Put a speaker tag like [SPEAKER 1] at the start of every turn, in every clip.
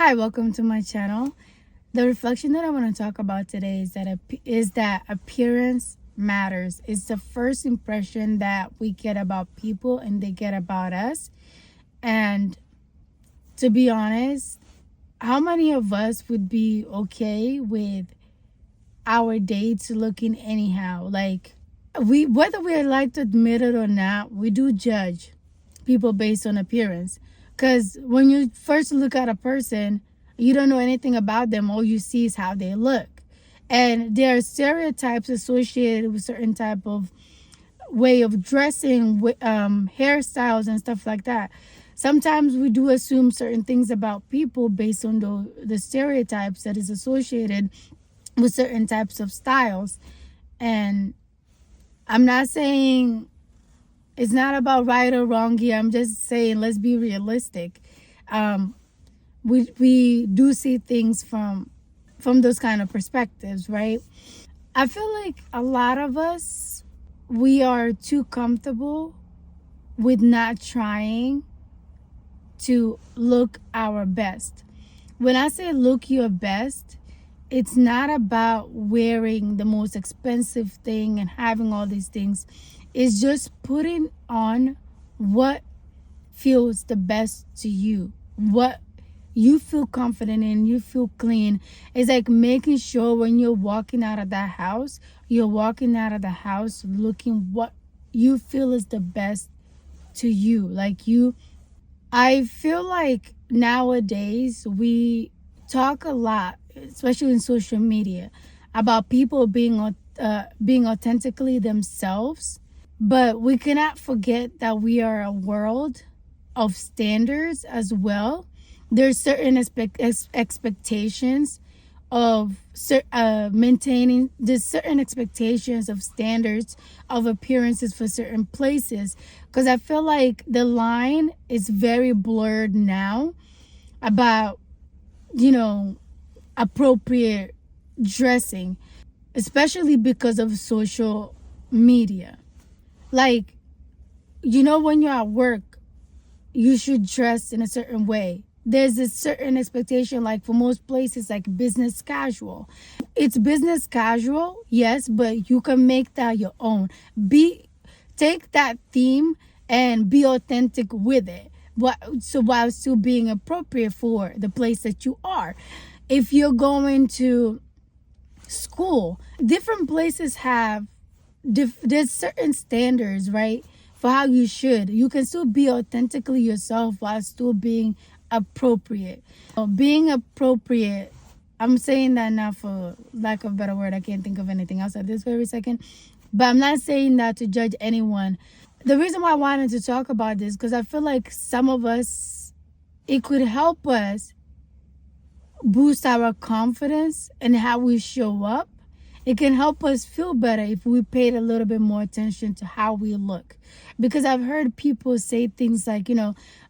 [SPEAKER 1] Hi, welcome to my channel. The reflection that I want to talk about today is that appearance matters. It's the first impression that we get about people and they get about us. And to be honest, how many of us would be okay with our dates looking anyhow? Like whether we like to admit it or not, we do judge people based on appearance. Because when you first look at a person, you don't know anything about them. All you see is how they look. And there are stereotypes associated with certain type of way of dressing, hairstyles and stuff like that. Sometimes we do assume certain things about people based on the stereotypes that is associated with certain types of styles. And I'm not saying it's not about right or wrong here. I'm just saying let's be realistic. We do see things from those kind of perspectives, right? I feel like a lot of us, we are too comfortable with not trying to look our best. When I say look your best, it's not about wearing the most expensive thing and having all these things. It's just putting on what feels the best to you, what you feel confident in, you feel clean. It's like making sure when you're walking out of that house, you're walking out of the house looking what you feel is the best to you. I feel like nowadays we talk a lot, especially in social media, about people being authentically themselves, but we cannot forget that we are a world of standards as well. There's certain expectations of maintaining. There's certain expectations of standards of appearances for certain places, because I feel like the line is very blurred now about appropriate dressing, especially because of social media. Like, when you're at work, you should dress in a certain way. There's a certain expectation, like for most places, like business casual. It's business casual, yes, but you can make that your own. Take that theme and be authentic with it. So while still being appropriate for the place that you are. If you're going to school, different places have there's certain standards, right, for how you should. You can still be authentically yourself while still being appropriate. Being appropriate, I'm saying that now for lack of a better word. I can't think of anything else at this very second. But I'm not saying that to judge anyone. The reason why I wanted to talk about this, because I feel like some of us, it could help us boost our confidence and how we show up. It can help us feel better if we paid a little bit more attention to how we look. Because I've heard people say things like,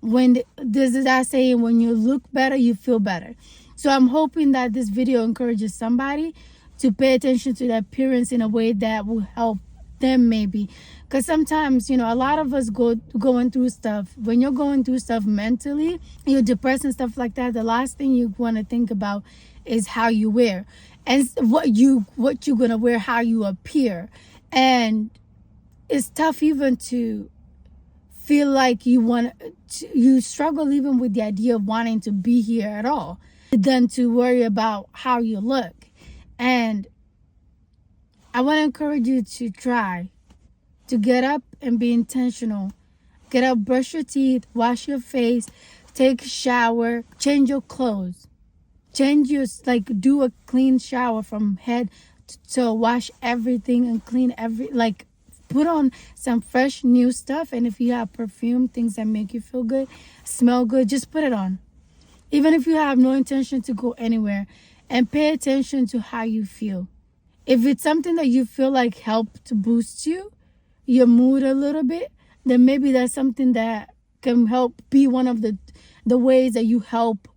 [SPEAKER 1] when this is that saying, when you look better, you feel better. So I'm hoping that this video encourages somebody to pay attention to their appearance in a way that will help them, maybe. Because sometimes, a lot of us going through stuff. When you're going through stuff mentally, you're depressed and stuff like that, the last thing you want to think about is how you wear and what you're gonna wear, how you appear. And it's tough even to feel like you struggle even with the idea of wanting to be here at all, than to worry about how you look. And I want to encourage you to try to get up and be intentional. Get up, brush your teeth, wash your face, take a shower, change your clothes. Do a clean shower from head to toe, wash everything and clean put on some fresh new stuff. And if you have perfume, things that make you feel good, smell good, just put it on. Even if you have no intention to go anywhere, and pay attention to how you feel. If it's something that you feel like helped to boost your mood a little bit, then maybe that's something that can help be one of the ways that you help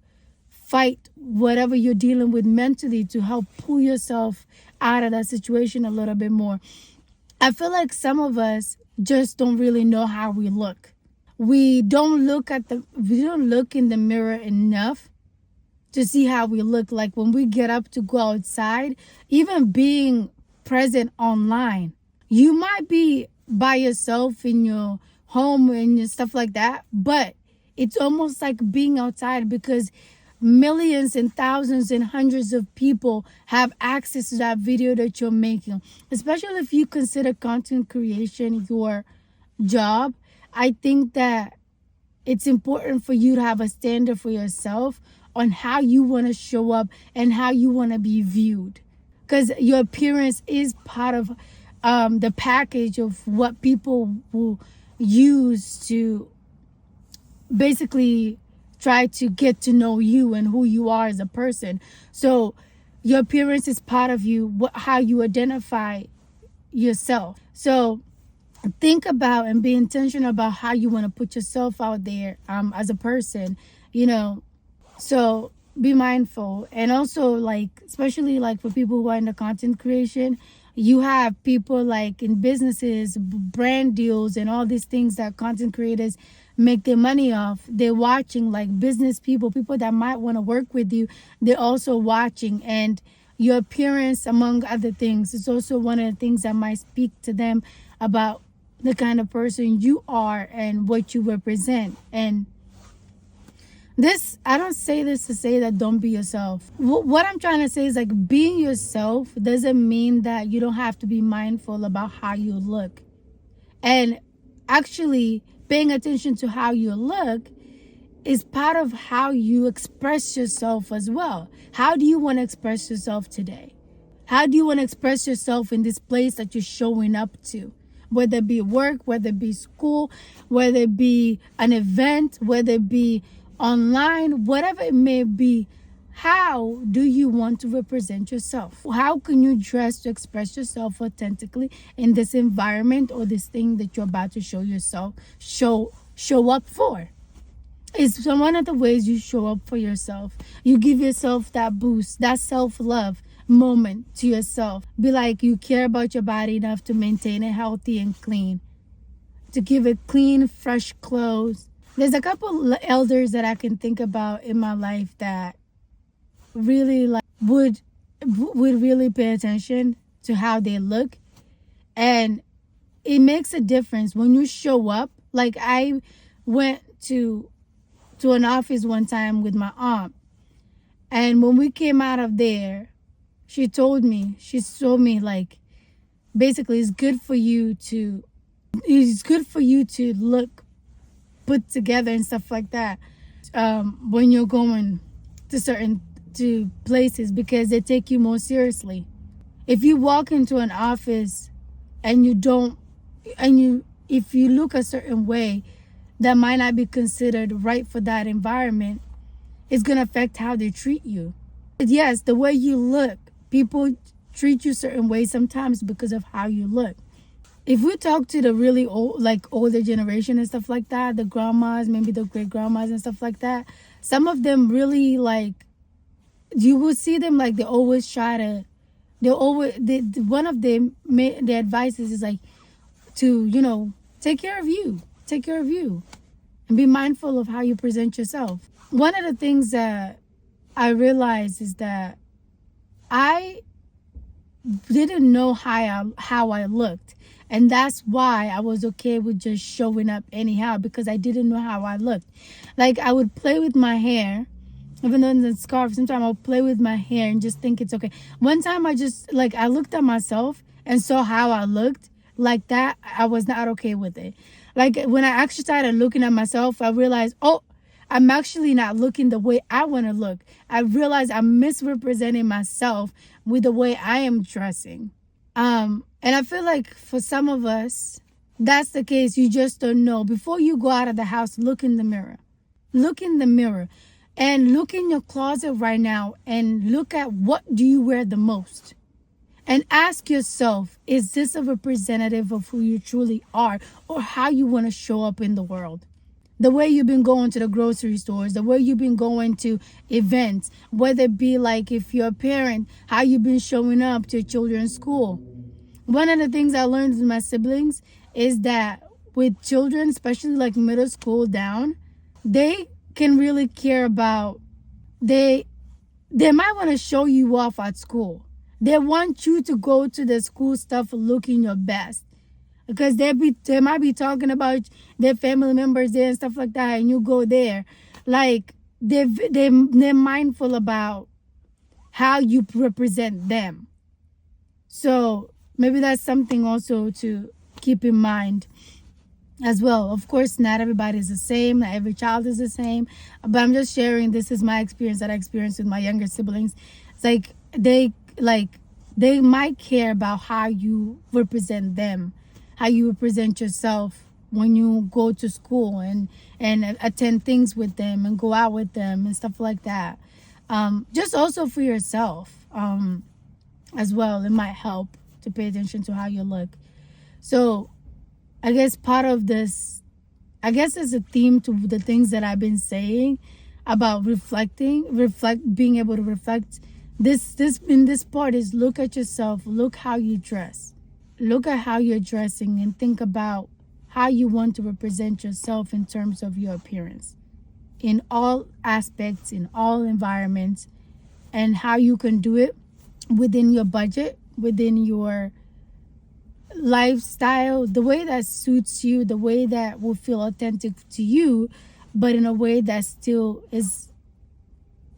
[SPEAKER 1] fight whatever you're dealing with mentally, to help pull yourself out of that situation a little bit more. I feel like some of us just don't really know how we look. We don't look in the mirror enough to see how we look. Like when we get up to go outside, even being present online, you might be by yourself in your home and stuff like that, but it's almost like being outside because millions and thousands and hundreds of people have access to that video that you're making. Especially if you consider content creation your job, I think that it's important for you to have a standard for yourself on how you want to show up and how you want to be viewed, because your appearance is part of the package of what people will use to basically try to get to know you and who you are as a person. So your appearance is part of you, how you identify yourself. So think about and be intentional about how you want to put yourself out there as a person, you know. So be mindful. And also, like, especially like for people who are in the content creation, you have people like in businesses, brand deals, and all these things that content creators make their money off. They're watching, like business people that might want to work with you. They're also watching. And your appearance, among other things, is also one of the things that might speak to them about the kind of person you are and what you represent. And this, I don't say this to say that don't be yourself. What I'm trying to say is, like, being yourself doesn't mean that you don't have to be mindful about how you look. And actually paying attention to how you look is part of how you express yourself as well. How do you want to express yourself today? How do you want to express yourself in this place that you're showing up to? Whether it be work, whether it be school, whether it be an event, whether it be online, whatever it may be, how do you want to represent yourself? How can you dress to express yourself authentically in this environment or this thing that you're about to show up for? It's one of the ways you show up for yourself. You give yourself that boost, that self-love moment to yourself. Be like, you care about your body enough to maintain it healthy and clean, to give it clean, fresh clothes. There's a couple elders that I can think about in my life that really would really pay attention to how they look. And it makes a difference when you show up. Like, I went to an office one time with my aunt, and when we came out of there, she told me like, basically, it's good for you to look put together and stuff like that when you're going to places, because they take you more seriously. If you walk into an office and if you look a certain way that might not be considered right for that environment, it's going to affect how they treat you. Yes, the way you look, people treat you certain ways sometimes because of how you look. If we talk to the really old, like older generation and stuff like that, the grandmas, maybe the great grandmas and stuff like that, some of them really, like, you will see them like one of them, their advice is like to, take care of you and be mindful of how you present yourself. One of the things that I realized is that I didn't know how I looked. And that's why I was okay with just showing up anyhow, because I didn't know how I looked. Like, I would play with my hair, even though in the scarf, sometimes I'll play with my hair and just think it's okay. One time I looked at myself and saw how I looked like that. I was not okay with it. Like, when I actually started looking at myself, I realized, oh, I'm actually not looking the way I want to look. I realized I'm misrepresenting myself with the way I am dressing. And I feel like for some of us, that's the case. You just don't know. Before you go out of the house, look in the mirror. Look in the mirror and look in your closet right now and look at what do you wear the most. And ask yourself, is this a representative of who you truly are or how you want to show up in the world? The way you've been going to the grocery stores, the way you've been going to events, whether it be like if you're a parent, how you've been showing up to your children's school. One of the things I learned with my siblings is that with children, especially like middle school down, they can really care about, they they might want to show you off at school. They want you to go to the school stuff looking your best, because they might be talking about their family members there and stuff like that, and you go there, like they're mindful about how you represent them. So maybe that's something also to keep in mind as well. Of course, not everybody is the same, not every child is the same, but I'm just sharing, this is my experience that I experienced with my younger siblings. It's they might care about how you represent them, how you represent yourself when you go to school and attend things with them and go out with them and stuff like that. Just also for yourself as well, it might help to pay attention to how you look. So I guess part of this, I guess, is a theme to the things that I've been saying about being able to reflect. This in this part is, look at yourself, look how you dress, look at how you're dressing, and think about how you want to represent yourself in terms of your appearance, in all aspects, in all environments, and how you can do it within your budget, within your lifestyle, the way that suits you, the way that will feel authentic to you, but in a way that still is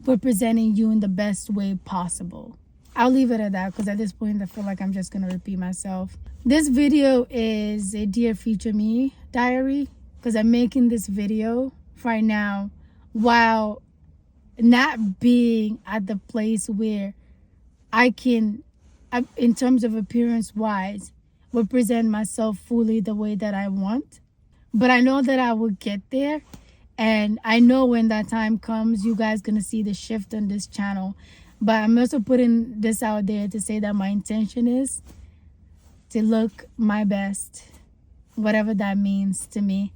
[SPEAKER 1] representing you in the best way possible. I'll leave it at that, because at this point I feel like I'm just gonna repeat myself. This video is a Dear Future Me diary, because I'm making this video right now while not being at the place where I can, in terms of appearance wise, represent myself fully the way that I want. But I know that I will get there, and I know when that time comes, you guys gonna see the shift on this channel. But I'm also putting this out there to say that my intention is to look my best, whatever that means to me.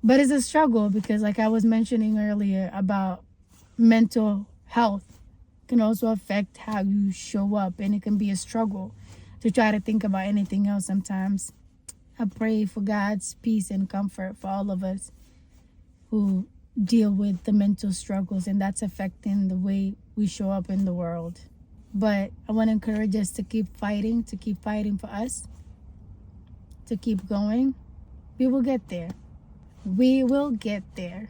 [SPEAKER 1] But it's a struggle, because like I was mentioning earlier about mental health can also affect how you show up, and it can be a struggle to try to think about anything else sometimes. I pray for God's peace and comfort for all of us who deal with the mental struggles, and that's affecting the way we show up in the world. But I want to encourage us to keep fighting for us, to keep going. We will get there. We will get there.